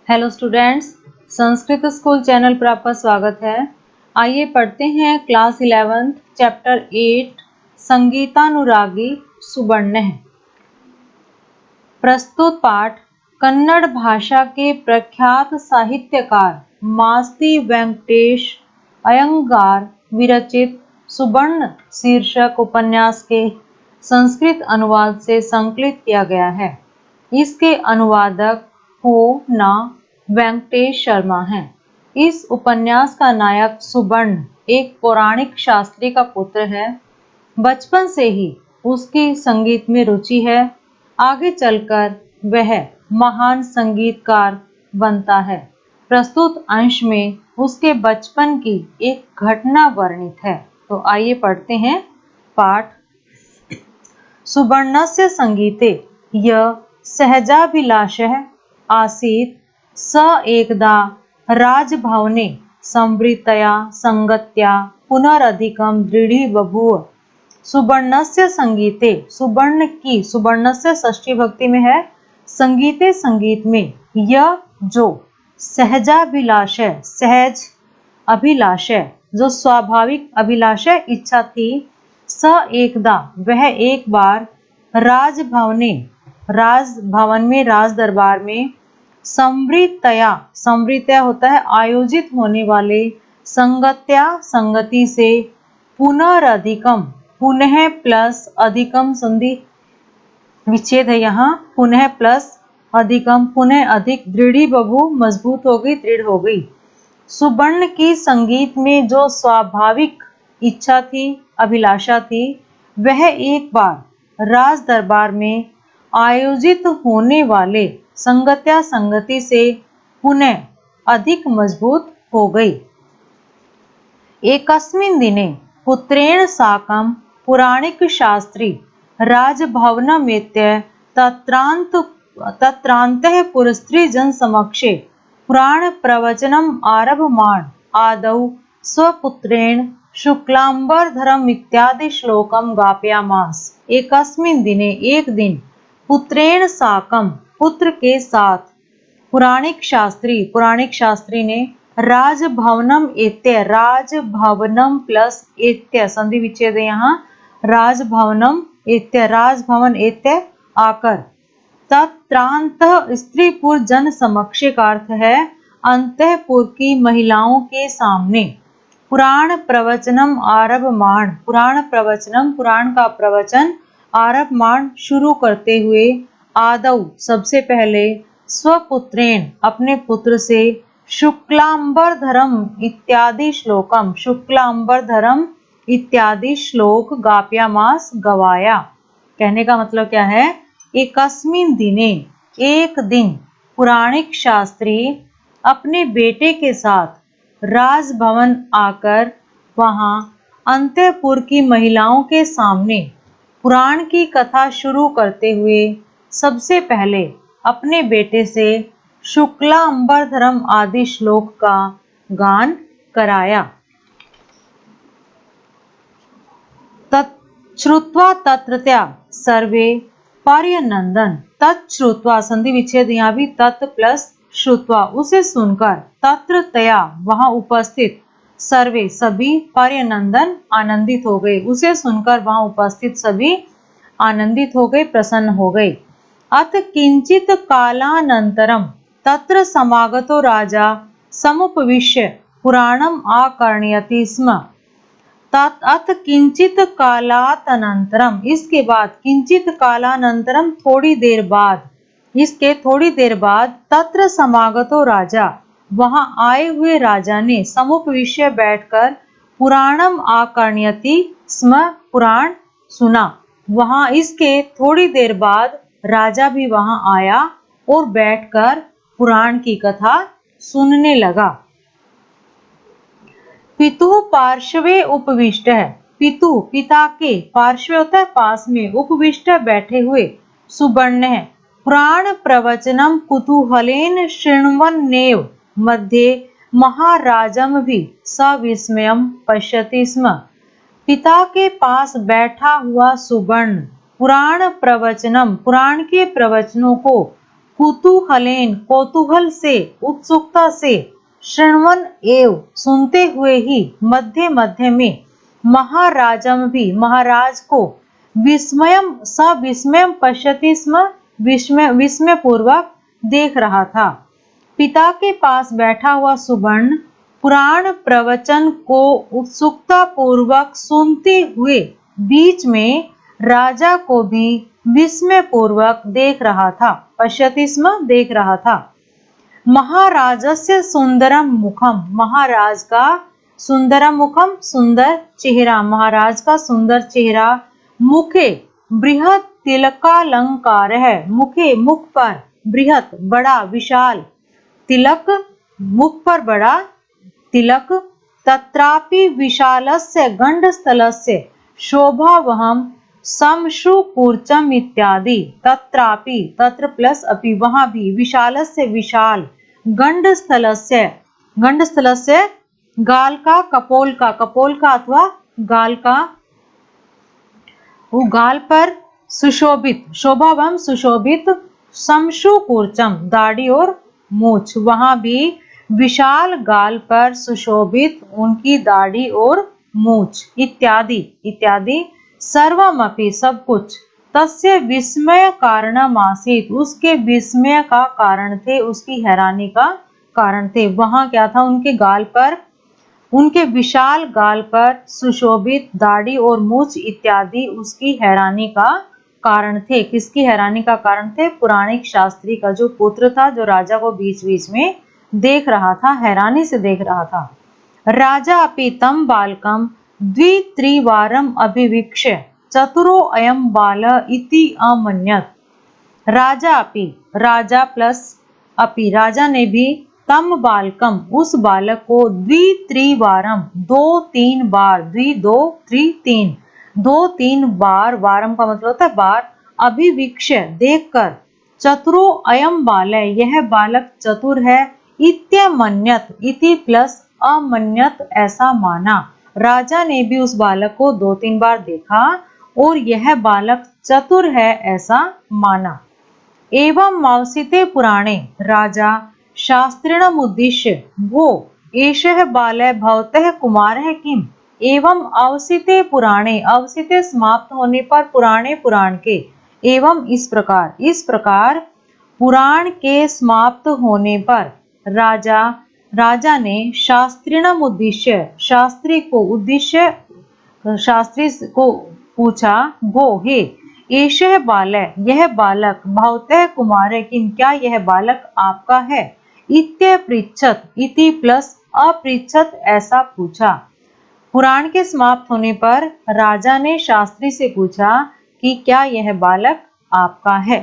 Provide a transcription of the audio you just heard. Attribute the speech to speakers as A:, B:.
A: Hello students, Sanskrit school channel पर आपका स्वागत है। आइए पढ़ते हैं क्लास 11 चैप्टर 8 संगीतानुरागी सुबर्णः। प्रस्तुत पाठ कन्नड़ भाषा के प्रख्यात साहित्यकार मास्ती वेंकटेश अयंगार विरचित सुबर्ण शीर्षक उपन्यास के संस्कृत अनुवाद से संकलित किया गया है। इसके अनुवादक हो ना वेंकटेश शर्मा हैं। इस उपन्यास का नायक सुबर्ण एक पौराणिक शास्त्री का पुत्र है। बचपन से ही उसकी संगीत में रुचि है। आगे चलकर वह महान संगीतकार बनता है। प्रस्तुत अंश में उसके बचपन की एक घटना वर्णित है। तो आइए पढ़ते हैं पाठ। सुबर्णस्य संगीते यः सहजाभिलाषः आसीत् स एकदा राजभवने संवृत्तया संगत्या पुनरधिकं दृढ़ी बभूव। सुबर्णस्य संगीते, सुबर्ण की, सुबर्णस्य षष्ठी भक्ति में है, संगीते संगीत में, यह जो सहजाभिलाषः, सहज अभिलाषः जो स्वाभाविक अभिलाषः इच्छा थी, स एकदा वह एक बार राजभवने, राजभवन में, राज दरबार में, संवृत्तया, संवृत्तया होता है आयोजित होने वाले, संगत्या संगति से, पुनरधिकम, पुनः प्लस अधिकम संधि विच्छेद है यहाँ, पुनः प्लस अधिकम, पुनः अधिक, दृढ़ी बभू मजबूत हो गई, दृढ़ हो गई। सुबर्ण की संगीत में जो स्वाभाविक इच्छा थी, अभिलाषा थी, वह एक बार राज दरबार में आयोजित होने वाले संगत्या संगति से पुनः अधिक मजबूत हो गई। एकस्मिन् दिने पुत्रेण साकं पुराणिक शास्त्री राजभवनमेत्य तत्रान्तः पुरस्त्री जन समक्षे पुराण प्रवचनम् आरभमाण आदौ स्वपुत्रेण शुक्लांबरधरम् इत्यादि श्लोकम गापयामास। एकस्मिन् दिने, एक दिन, पुत्रेण साकं पुत्र के साथ, पुराणिक शास्त्री ने, राजभवनम एत्य, राजभवनम प्लस एत्य संधि विच्छेद है यहाँ, राजभवनम एत्य, राजभवन एत्य आकर, तत्रांतः स्त्रीपुर जन समक्ष का अर्थ है अंतःपुर की महिलाओं के सामने, पुराण प्रवचनम आरभमाण, पुराण प्रवचनम, पुराण का प्रवचन, आरभमाण शुरू करते हुए, आदौ सबसे पहले, स्वपुत्रेण अपने पुत्र से, शुक्लांबरधरम इत्यादि श्लोकम, शुक्लांबरधरम इत्यादि श्लोक गाप्यामास गवाया। कहने का मतलब क्या है? एकस्मिन् दिने, एक दिन, पुराणिक शास्त्री अपने बेटे के साथ राजभवन आकर वहां अंतःपुर की महिलाओं के सामने पुराण की कथा शुरू करते हुए सबसे पहले अपने बेटे से शुक्लांबरधरम आदि श्लोक का गान कराया। तच्छ्रुत्वा तत्रत्या सर्वे पर्यनंदन, तच्छ्रुत्वा संधि विच्छेद यहाँ भी, तत् प्लस श्रुत्वा उसे सुनकर, तत्रतया वहां उपस्थित, सर्वे सभी, पर्यनंदन आनंदित हो गए, उसे सुनकर वहां उपस्थित सभी आनंदित हो गए, प्रसन्न हो गए। अथ किंचित कालानंतरम तत्र समागतो राजा समुपविश्य पुराणम आकर्णयति स्म। अथ किंचित कालातनंतरम, इसके बाद, किंचित कालानंतरम थोड़ी देर बाद, इसके थोड़ी देर बाद, तत्र समागतो राजा वहां आए हुए राजा ने, समुपविश्य बैठकर, पुराणम आकर्णयति स्म पुराण सुना। वहां इसके थोड़ी देर बाद राजा भी वहां आया और बैठकर पुराण की कथा सुनने लगा। पितु पार्श्वे उपविष्ट है, पितु पिता के, पार्श्व होता है पास में, उपविष्ट बैठे हुए, सुबर्ण है, पुराण प्रवचनम कुतूहलेन शृण्वन्नेव मध्ये महाराजम भी सविस्मयम् पश्यति स्म। पिता के पास बैठा हुआ सुबर्ण पुराण प्रवचनम, पुराण के प्रवचनों को कुतूहलेन कौतूहल से, उत्सुकता से, श्रवण एव सुनते हुए ही, मध्य मध्य में, महाराजम भी महाराज को, विस्मयम सविस्मयम पश्यति स्म, विस्मय पूर्वक देख रहा था। पिता के पास बैठा हुआ सुवर्ण पुराण प्रवचन को उत्सुकता पूर्वक सुनते हुए बीच में राजा को भी विस्मय पूर्वक देख रहा था। पश्यति स्म, देख रहा था। महाराजस्य सुंदरम मुखम, महाराज का सुंदरम मुखम, सुंदर चेहरा, महाराज का सुंदर चेहरा। मुखे बृहत तिलकालंकार है, मुखे मुख पर, बृहत बड़ा विशाल, तिलक मुख पर बड़ा तिलक, तत्रापि विशालस्य गंडस्थलस्य शोभावहम समश्रुकूर्चम इत्यादि। तत्रापि, तत्र प्लस अपि, वहां भी, विशालस्य विशाल, गंडस्थलस्य, गंडस्थलस्य गाल का, कपोल का, कपोल का अथवा गाल का, वो गाल पर सुशोभित, शोभावम सुशोभित, समश्रुकूर्चम दाढ़ी और मूछ, वहां भी विशाल गाल पर सुशोभित उनकी दाढ़ी और मूछ, इत्यादि इत्यादि। सर्वमपि सब कुछ, तस्य विस्मय कारणमासीत, उसके विस्मय का कारण थे, उसकी हैरानी का कारण थे। वहां क्या था, उनके गाल पर, उनके विशाल गाल पर सुशोभित दाढ़ी और मूछ इत्यादि उसकी हैरानी का कारण थे। किसकी हैरानी का कारण थे? पुराणिक शास्त्री का जो पुत्र था, जो राजा को बीच बीच में देख रहा था, हैरानी से देख रहा था। राजा अपि तम बालकम द्वित्रिवारम अभिवीक्ष्य चतुरो अयम बाल इति अमन्यत। राजा अपि, राजा प्लस अपि, राजा ने भी, तम बालकम उस बालक को, द्वित्रिवारम दो तीन बार, द्वि दो, त्रि तीन, दो तीन बार, वारम का मतलब होता है बार, अभिवीक्ष्य देखकर, चतुरो अयम बाल, यह बालक चतुर है, इत्यमन्यत, इति प्लस अमन्यत ऐसा माना। राजा ने भी उस बालक को दो तीन बार देखा और यह बालक चतुर है ऐसा माना। एवं मावसिते पुराणे, राजा शास्त्रिणम उद्दिश्य, वो एषः बालः भवतः कुमारः किम। एवं अवसिते पुराणे, अवसिते समाप्त होने पर, पुराणे पुराण के, एवं इस प्रकार, इस प्रकार पुराण के समाप्त होने पर राजा ने शास्त्रिणम उद्देश्य, शास्त्री को उद्देश्य, शास्त्री को पूछा, वो हे एषः बालः, यह बालक, भवतः कुमारः किम, क्या यह बालक आपका है, इत्यपृच्छत, इति प्लस अपृच्छत ऐसा पूछा। पुराण के समाप्त होने पर राजा ने शास्त्री से पूछा कि क्या यह बालक आपका है।